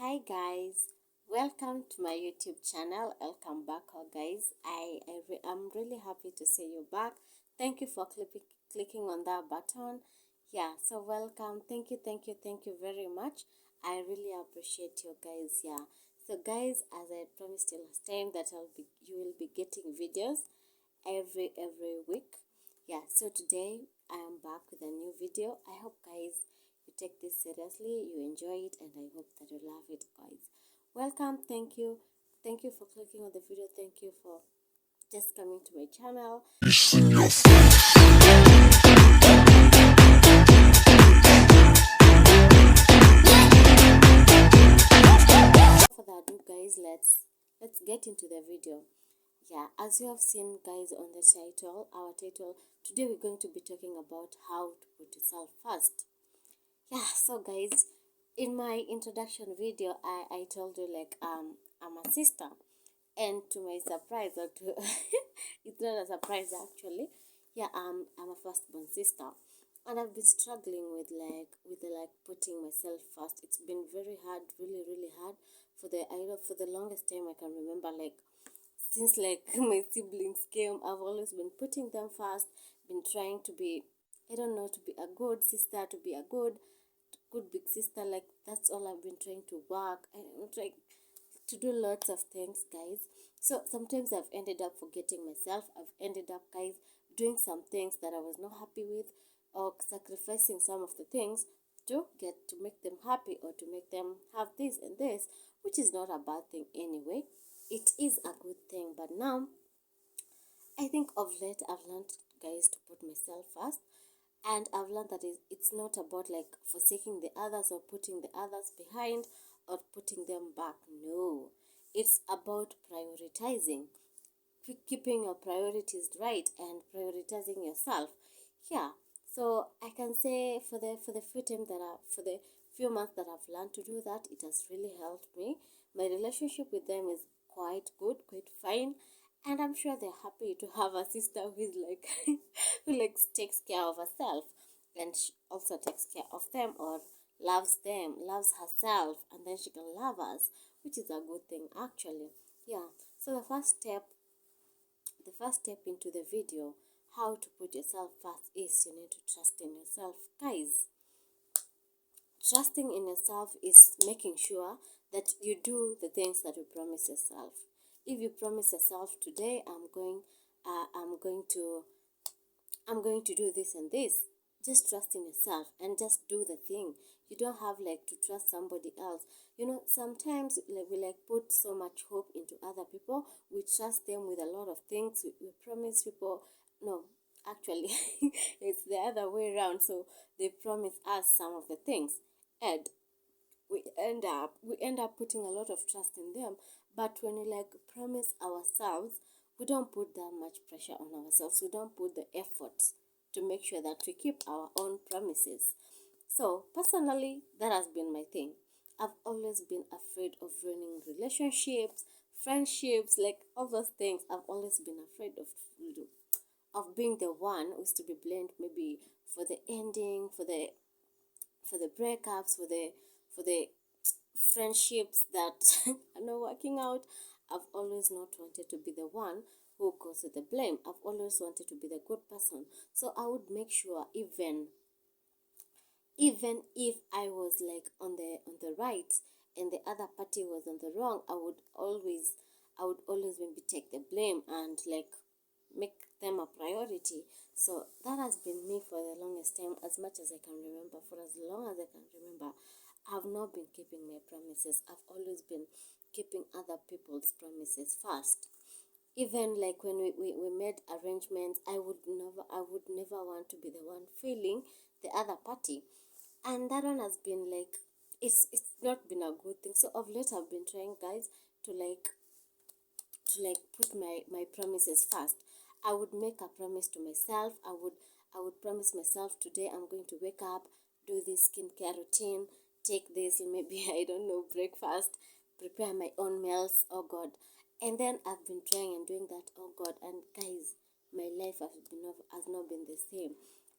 Hi guys, welcome to my YouTube channel. Welcome back, guys. I'm really happy to see you back. Thank you for clicking on that button. Yeah, so welcome. Thank you very much. I really appreciate you guys. Yeah. So guys, as I promised you last time that you will be getting videos every week. Yeah. So today I am back with a new video. I hope guys you take this seriously, you enjoy it, and I hope that you love it, guys. Welcome. Thank you for clicking on the video. Thank you for just coming to my channel. For that, you guys, let's get into the video. Yeah, as you have seen, guys, on the title, our title today, we're going to be talking about how to put yourself first. Yeah, so guys, in my introduction video, I told you like I'm a sister, and to my surprise, or to it's not a surprise actually. Yeah, I'm a firstborn sister, and I've been struggling with putting myself first. It's been very hard, really hard for the longest time I can remember, like since like my siblings came. I've always been putting them first, been trying to be, I don't know, to be a good sister, to be a good big sister. Like that's all I've been trying to work. I'm trying to do lots of things, guys. So sometimes I've ended up forgetting myself. I've ended up, guys, doing some things that I was not happy with, or sacrificing some of the things to make them happy, or to make them have this and this, which is not a bad thing anyway. It is a good thing. But now I think of late I've learned, guys, to put myself first. And I've learned that it's not about like forsaking the others, or putting the others behind, or putting them back. No, it's about prioritizing, keeping your priorities right, and prioritizing yourself. Yeah. So I can say for the for the few months that I've learned to do that, it has really helped me. My relationship with them is quite good, quite fine, and I'm sure they're happy to have a sister who is like who like takes care of herself, and she also takes care of them, or them, loves herself, and then she can love us, which is a good thing actually. Yeah. So the first step into the video, how to put yourself first, is you need to trust in yourself, guys. Trusting in yourself is making sure that you do the things that you promise yourself. If you promise yourself today, I'm going to do this and this, just trust in yourself and just do the thing. You don't have like to trust somebody else. You know, sometimes we put so much hope into other people. We trust them with a lot of things. We promise people. No, actually, it's the other way around. So they promise us some of the things, and we end up putting a lot of trust in them. But when we like promise ourselves, we don't put that much pressure on ourselves. We don't put the efforts to make sure that we keep our own promises. So personally, that has been my thing. I've always been afraid of ruining relationships, friendships, like all those things. I've always been afraid of being the one who's to be blamed, maybe for the ending, for the breakups, for the friendships that are not working out. I've always not wanted to be the one who goes with the blame. I've always wanted to be the good person. So I would make sure, even if I was like on the right and the other party was on the wrong, I would always maybe take the blame and like make them a priority. So that has been me for the longest time, as much as I can remember. For as long as I can remember, I've not been keeping my promises. I've always been keeping other people's promises first. Even like when we made arrangements, I would never want to be the one failing the other party. And that one has been like, it's not been a good thing. So of late I've been trying, guys, to put my promises first. I would make a promise to myself. I would promise myself, today I'm going to wake up, do this skincare routine, take this, maybe I don't know, breakfast, prepare my own meals. Oh God. And then I've been trying and doing that. Oh God. And guys, my life has not been the same.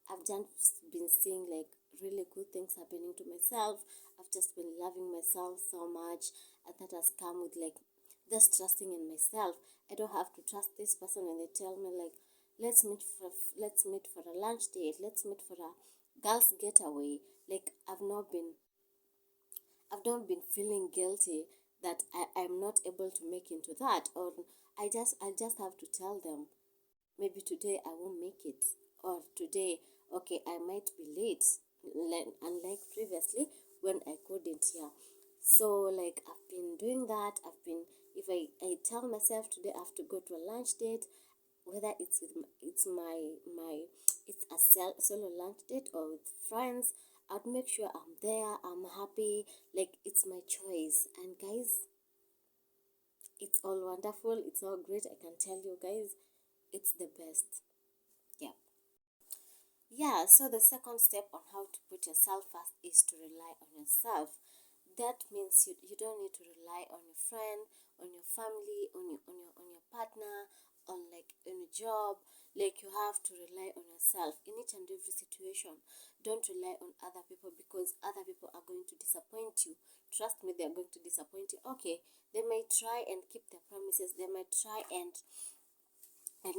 I've just been seeing like really good things happening to myself. I've just been loving myself so much, and that has come with like just trusting in myself. I don't have to trust this person when they tell me like, let's meet for a lunch date, let's meet for a girls getaway. Like I've not been feeling guilty that I'm not able to make into that, or I just have to tell them maybe today I won't make it, or today, okay, I might be late, unlike previously when I couldn't. Yeah, so like I've been doing that. If I tell myself today I have to go to a lunch date, whether it's my it's a solo lunch date or with friends, I'd make sure I'm there, I'm happy, like it's my choice. And guys, it's all wonderful, it's all great. I can tell you guys, it's the best. Yeah. Yeah, so the second step on how to put yourself first is to rely on yourself. That means you don't need to rely on your friend, on your family, on your partner, on like on a job. Like you have to rely on yourself in each and every situation. Don't rely on other people, because other people are going to disappoint you. Trust me, they're going to disappoint you. Okay, they may try and keep their promises, they might try and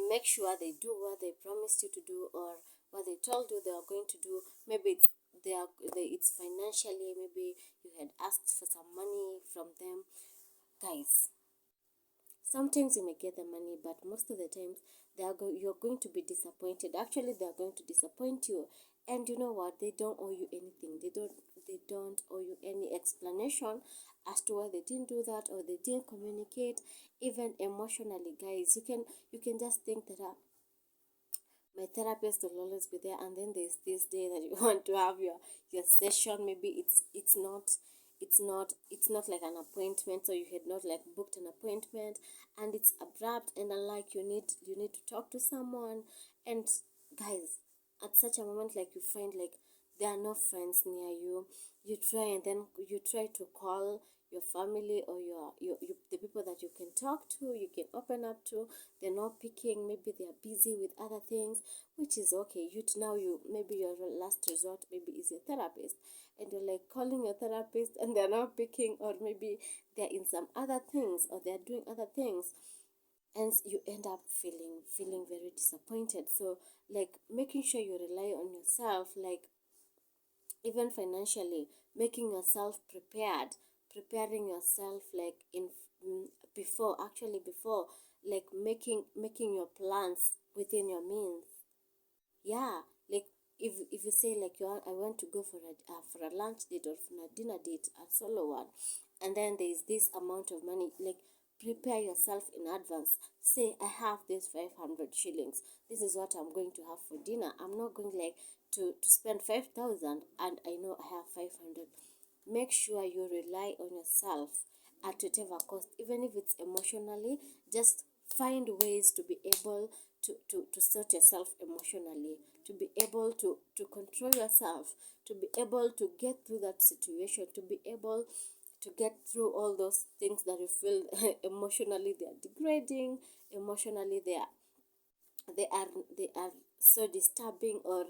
make sure they do what they promised you to do, or what they told you they are going to do. Maybe it's financially, maybe you had asked for some money from them. Guys, sometimes you may get the money, but most of the times you're going to be disappointed. Actually, they are going to disappoint you. And you know what, they don't owe you anything. They don't owe you any explanation as to why they didn't do that, or they didn't communicate. Even emotionally, guys, you can just think that my therapist will always be there, and then there's this day that you want to have your session. Maybe it's not like an appointment, so you had not like booked an appointment, and it's abrupt, and unlike you need to talk to someone. And guys, at such a moment, like you find like there are no friends near you. You try, and then you try to call your family, or the people that you can talk to, you can open up to. They're not picking. Maybe they are busy with other things, which is okay. You maybe your last resort maybe is your therapist, and you're like calling your therapist, and they're not picking, or maybe they're in some other things, or they're doing other things, and you end up feeling very disappointed. So like making sure you rely on yourself, like even financially, making yourself preparing yourself like before, like making your plans within your means. Yeah, like if you say like I want to go for a lunch date, or for a dinner date, a solo one, and then there is this amount of money, like prepare yourself in advance. Say I have this 500 shillings. This is what I'm going to have for dinner. I'm not going like to spend 5,000, and I know I have 500. Make sure you rely on yourself at whatever cost, even if it's emotionally. Just find ways to be able to sort yourself emotionally, to be able to control yourself, to be able to get through that situation, to be able to get through all those things that you feel emotionally they are degrading, emotionally they are they are so disturbing, or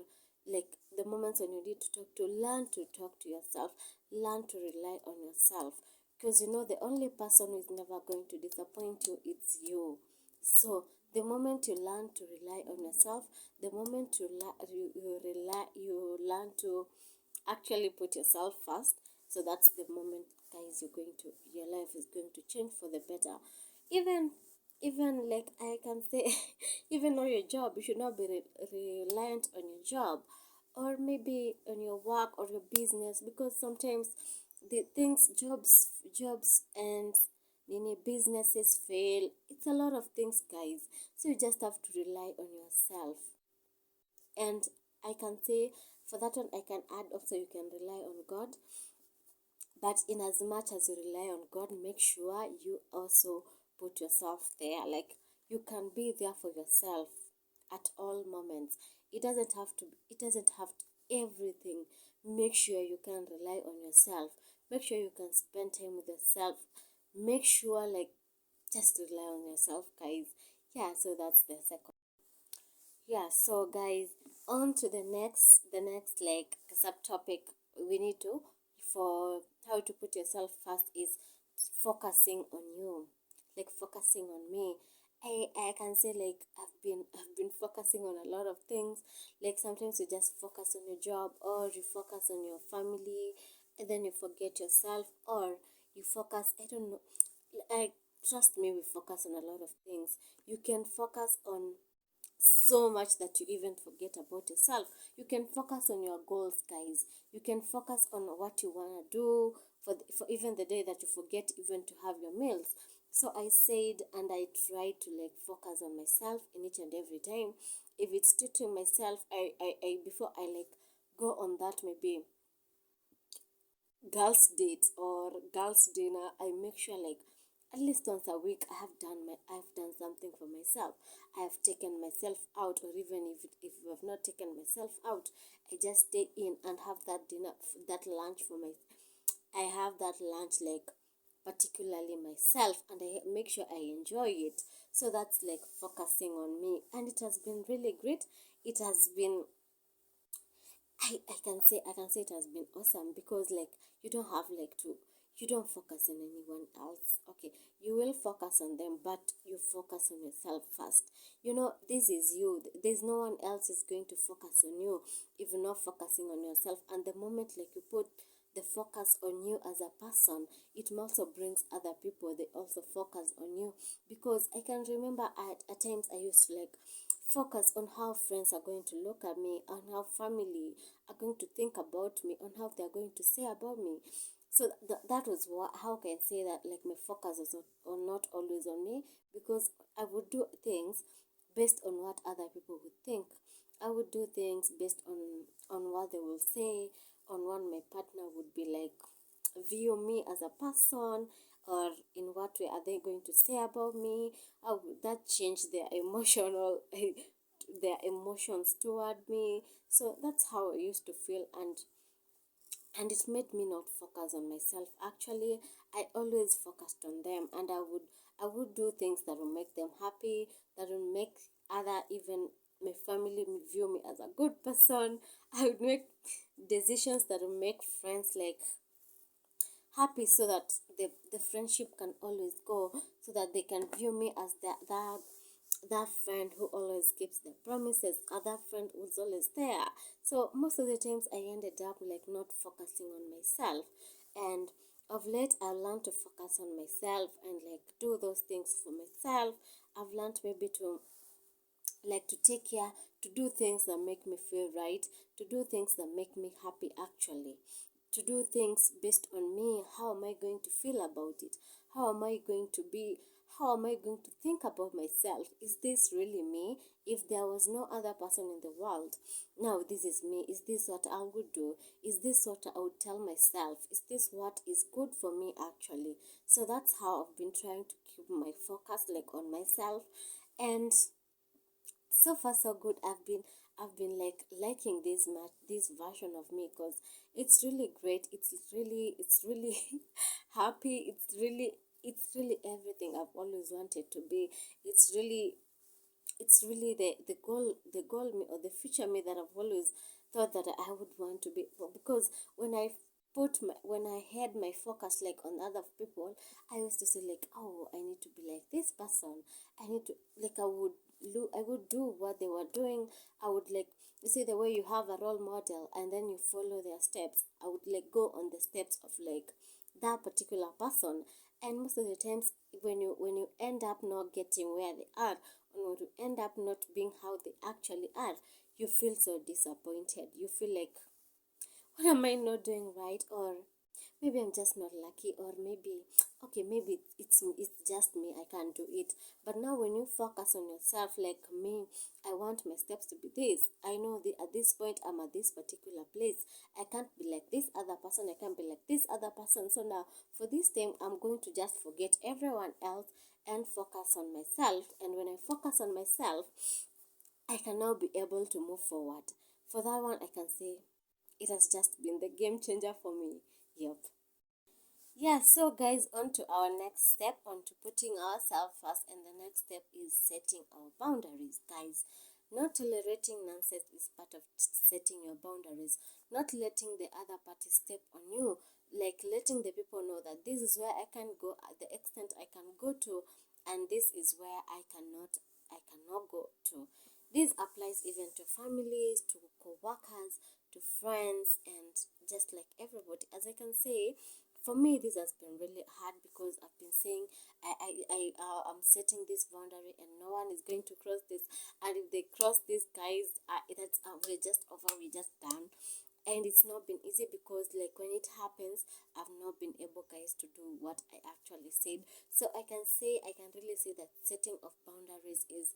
like the moments when you need to learn to talk to yourself, learn to rely on yourself, because the only person who is never going to disappoint you, it's you. So the moment you learn to rely on yourself, the moment you learn to actually put yourself first, so that's the moment, guys, your life is going to change for the better. Even even like I can say, even on your job, you should not be reliant on your job, or maybe on your work or your business, because sometimes the things jobs and businesses fail. It's a lot of things, guys. So you just have to rely on yourself. And I can say, for that one, I can add also, you can rely on God. But in as much as you rely on God, make sure you also put yourself there. Like you can be there for yourself at all moments. It doesn't have to everything. Make sure you can rely on yourself. Make sure you can spend time with yourself. Make sure like just rely on yourself, guys. Yeah, so that's the second. Yeah, so guys, on to the next like subtopic we need to for how to put yourself first is focusing on you, like focusing on me. I can say like I've been focusing on a lot of things. Like sometimes you just focus on your job, or you focus on your family, and then you forget yourself, or you focus, I don't know, like trust me, we focus on a lot of things. You can focus on so much that you even forget about yourself. You can focus on your goals, guys. You can focus on what you want to do for even the day that you forget even to have your meals. So I said, and I try to like focus on myself in each and every time. If it's tutoring myself, I before I like go on that maybe girls date or girls dinner, I make sure like at least once a week I've done something for myself. I have taken myself out, or even if I've not taken myself out, I just stay in and have that dinner, that lunch for my, I have that lunch like particularly myself, and I make sure I enjoy it. So that's like focusing on me, and it has been really great. It has been, I can say it has been awesome, because like you don't have like to, you don't focus on anyone else. Okay, you will focus on them, but you focus on yourself first. You know, this is you. There's no one else is going to focus on you if you're not focusing on yourself. And the moment like you put the focus on you as a person, it also brings other people, they also focus on you. Because I can remember at times I used to like focus on how friends are going to look at me, on how family are going to think about me, on how they're going to say about me. So that was what, how can I say that like my focus was not always on me, because I would do things based on what other people would think. I would do things based on what they will say, on what my partner would be like, view me as a person, or in what way are they going to say about me. How would that change their emotional their emotions toward me. So that's how I used to feel, and it made me not focus on myself. Actually, I always focused on them, and I would do things that will make them happy, that will make other, even my family, view me as a good person. I would make decisions that will make friends like happy, so that the friendship can always go, so that they can view me as that friend who always keeps the promises, that friend who's always there. So most of the times I ended up like not focusing on myself, and of late I learned to focus on myself and like do those things for myself. I've learned maybe to like to take care, to do things that make me feel right, to do things that make me happy, actually to do things based on me. How am I going to feel about it? How am I going to be? How am I going to think about myself? Is this really me? If there was no other person in the world, now this is me. Is this what I would do? Is this what I would tell myself? Is this what is good for me, actually? So that's how I've been trying to keep my focus like on myself. And so far so good. I've been like liking this version of me, because it's really great. It's really happy. It's really everything I've always wanted to be. It's really the goal me, or the future me, that I've always thought that I would want to be. Well, because when I had my focus like on other people, I used to say like, oh, I need to be like this person. I need to, like, I would do what they were doing. I would like, you see the way you have a role model and then you follow their steps. I would like go on the steps of like that particular person. And most of the times when you end up not getting where they are, or when you end up not being how they actually are, you feel so disappointed. You feel like, what am I not doing right? Or maybe I'm just not lucky, or maybe, okay, maybe it's just me, I can't do it. But now when you focus on yourself, like me, I want my steps to be this. I know that at this point I'm at this particular place. I can't be like this other person, I can't be like this other person. So now for this time I'm going to just forget everyone else and focus on myself. And when I focus on myself, I can now be able to move forward. For that one, I can say it has just been the game changer for me. Yep. Yeah, so guys, on to our next step, on to putting ourselves first, and the next step is setting our boundaries, guys. Not tolerating nonsense is part of setting your boundaries. Not letting the other party step on you, like letting the people know that this is where I can go, at the extent I can go to, and this is where I cannot go to. This applies even to families, to co-workers, to friends, and just like everybody. As I can say, for me, this has been really hard because I've been saying I'm setting this boundary, and no one is going to cross this. And if they cross this, guys, that's we're just over, we're just done. And it's not been easy because, like, when it happens, I've not been able, guys, to do what I actually said. So I can really say that setting of boundaries is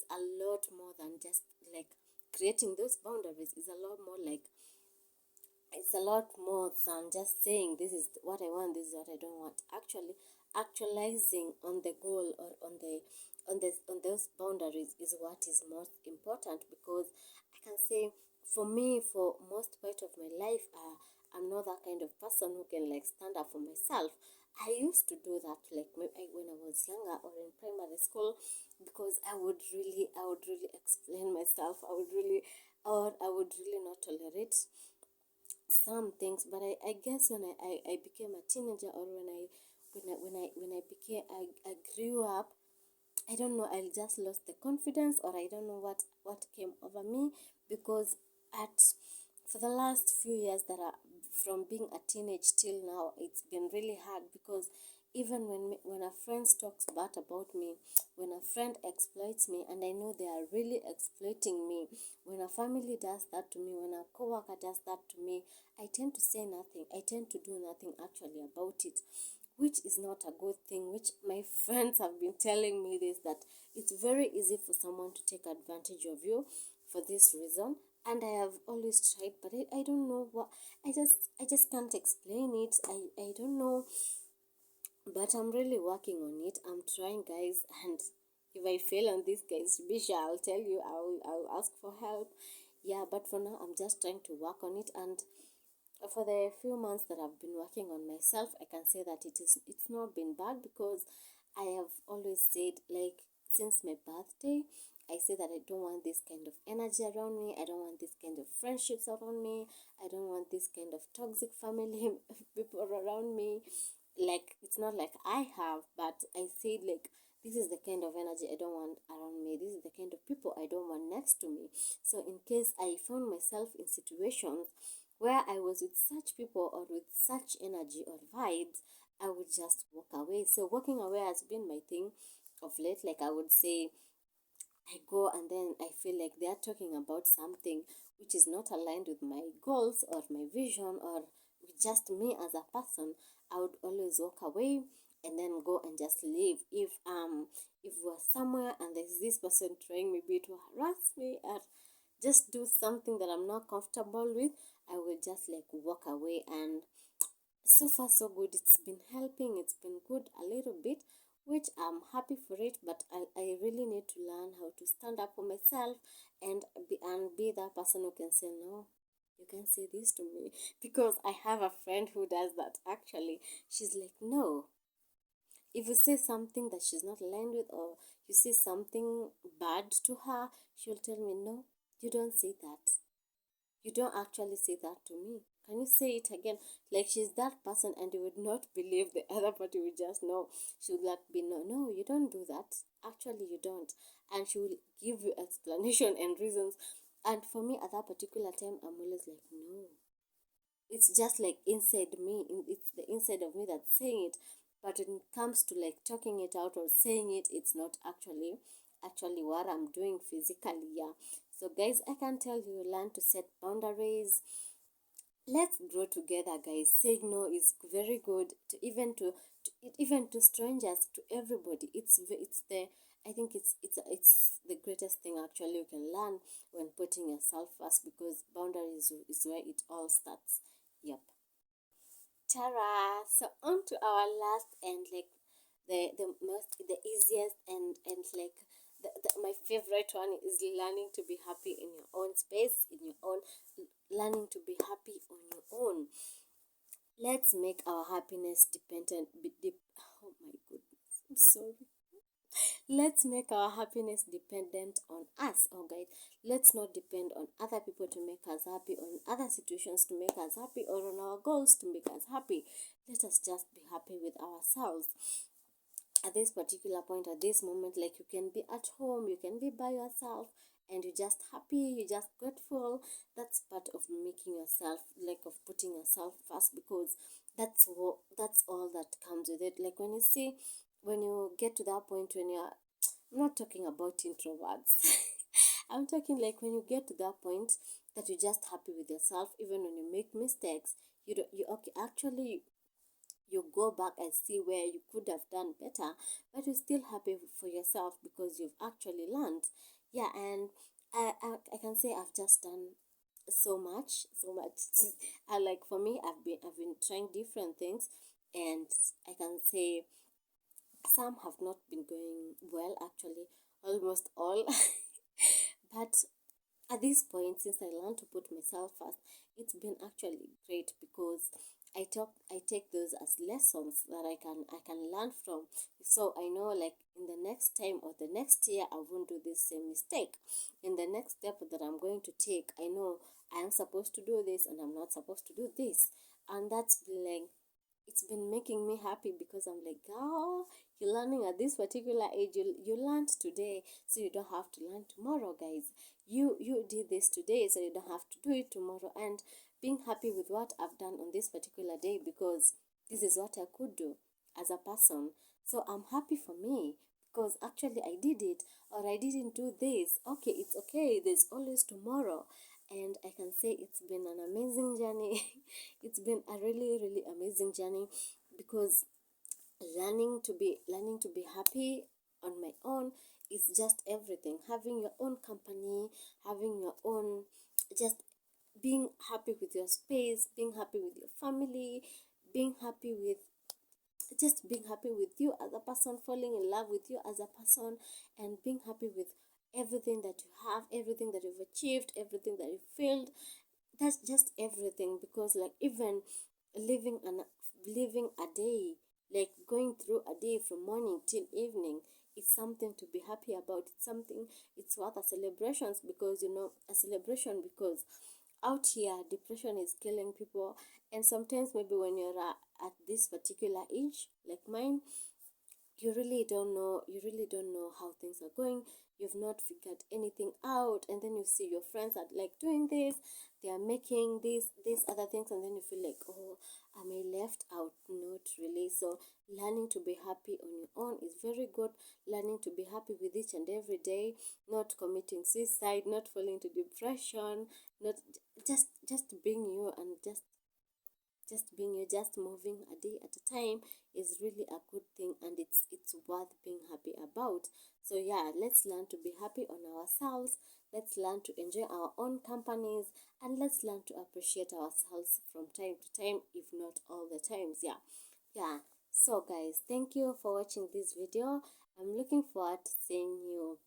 a lot more than just like creating those boundaries. Is a lot more like, it's a lot more than just saying this is what I want, this is what I don't want. Actually, actualizing on the goal, or on those boundaries, is what is most important. Because I can say, for me, for most part of my life, I'm not that kind of person who can like stand up for myself. I used to do that, like when I was younger or in primary school, because I would really explain myself. I would really not tolerate some things. But I guess when I became a teenager, or when I became I grew up, I don't know, I just lost the confidence, or I don't know what came over me. Because at for the last few years, that are from being a teenage till now, it's been really hard. Because even when a friend talks bad about me, when a friend exploits me, and I know they are really exploiting me, when a family does that to me, when a coworker does that to me, I tend to say nothing. I tend to do nothing actually about it, which is not a good thing. Which my friends have been telling me this, that it's very easy for someone to take advantage of you for this reason. And I have always tried, but I don't know what. I just can't explain it. I don't know, but I'm really working on it. I'm trying, guys. And if I fail on this, guys, be sure I'll tell you. I'll ask for help. Yeah, but for now, I'm just trying to work on it. And for the few months that I've been working on myself, I can say that it's not been bad. Because I have always said, like, since my birthday, I say that I don't want this kind of energy around me. I don't want this kind of friendships around me. I don't want this kind of toxic family people around me. Like, it's not like I have, but I said, like, this is the kind of energy I don't want around me. This is the kind of people I don't want next to me. So in case I found myself in situations where I was with such people, or with such energy or vibes, I would just walk away. So walking away has been my thing of late. Like, I would say, I go, and then I feel like they are talking about something which is not aligned with my goals or my vision, or with just me as a person. I would always walk away, and then go and just leave. If we're somewhere and there's this person trying maybe to harass me, or just do something that I'm not comfortable with, I will just like walk away. And so far so good, it's been helping, it's been good a little bit, which I'm happy for it. But I really need to learn how to stand up for myself, and be that person who can say no, you can say this to me. Because I have a friend who does that. Actually, she's like, no, if you say something that she's not aligned with, or you say something bad to her, she'll tell me, no, you don't say that, you don't actually say that to me. Can you say it again? Like, she's that person, and you would not believe the other party would just know. She would like be, no, no, you don't do that. Actually, you don't. And she will give you explanation and reasons. And for me, at that particular time, I'm always like, no. It's just like inside me. It's the inside of me that's saying it. But when it comes to like talking it out or saying it, it's not actually what I'm doing physically. Yeah. So guys, I can tell you, learn to set boundaries. Let's grow together, guys. Saying no is very good, to even to strangers, to everybody. It's the I think it's the greatest thing actually you can learn when putting yourself first. Because boundaries is where it all starts. Yep. Tara. So on to our last, and like the easiest, and like my favorite one is learning to be happy in your own space, in your own, learning to be happy on your own. Let's make our happiness dependent. Oh my goodness, I'm sorry. Let's make our happiness dependent on us. Oh guys, let's not depend on other people to make us happy, on other situations to make us happy, or on our goals to make us happy. Let us just be happy with ourselves at this particular point, at this moment. Like, you can be at home, you can be by yourself, and you're just happy, you're just grateful. That's part of making yourself, like, of putting yourself first, because that's all that comes with it. Like, when you see, when you get to that point, when you're, I'm not talking about introverts. I'm talking like when you get to that point that you're just happy with yourself, even when you make mistakes. You don't, you okay, actually you go back and see where you could have done better, but you're still happy for yourself because you've actually learned. Yeah, and I can say I've just done so much, so much. And like, for me, I've been trying different things, and I can say some have not been going well, actually, almost all. But at this point, since I learned to put myself first, it's been actually great, because I take those as lessons that I can learn from. So I know, like, in the next time or the next year, I won't do this same mistake. In the next step that I'm going to take, I know I am supposed to do this and I'm not supposed to do this. And that's been like, it's been making me happy, because I'm like, oh, you're learning at this particular age. You learned today, so you don't have to learn tomorrow, guys. You did this today, so you don't have to do it tomorrow. And being happy with what I've done on this particular day, because this is what I could do as a person. So I'm happy for me, because actually I did it, or I didn't do this. Okay, it's okay. There's always tomorrow. And I can say it's been an amazing journey. It's been a really, really amazing journey, because learning to be happy on my own is just everything. Having your own company, having your own, just being happy with your space, being happy with your family, being happy with, just being happy with you as a person, falling in love with you as a person, and being happy with everything that you have, everything that you've achieved, everything that you felt. That's just everything, because like, even living an living a day, like going through a day from morning till evening, is something to be happy about. It's something, it's worth a celebrations, because a celebration, because out here depression is killing people. And sometimes, maybe when you're at this particular age like mine, you really don't know how things are going. You've not figured anything out, and then you see your friends are like doing this, they are making these other things, and then you feel like, oh, am I left out? Not really. So learning to be happy on your own is very good. Learning to be happy with each and every day, not committing suicide, not falling into depression, not just being you, and just being you, just moving a day at a time, is really a good thing, and it's worth being happy about. So yeah, let's learn to be happy on ourselves. Let's learn to enjoy our own companies, and let's learn to appreciate ourselves from time to time, if not all the times. Yeah. So guys, thank you for watching this video. I'm looking forward to seeing you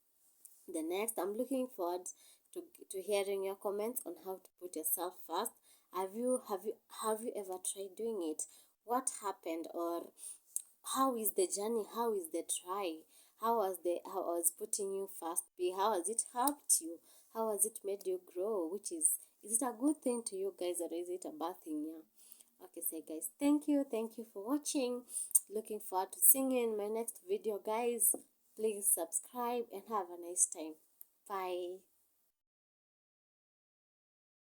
the next. I'm looking forward to hearing your comments on how to put yourself first. Have you ever tried doing it? What happened? Or how is the journey? How is the try? How was putting you first be? How has it helped you? How has it made you grow? Is it a good thing to you guys, or is it a bad thing? Yeah. Okay, so guys, thank you for watching. Looking forward to seeing you in my next video, guys. Please subscribe and have a nice time. Bye.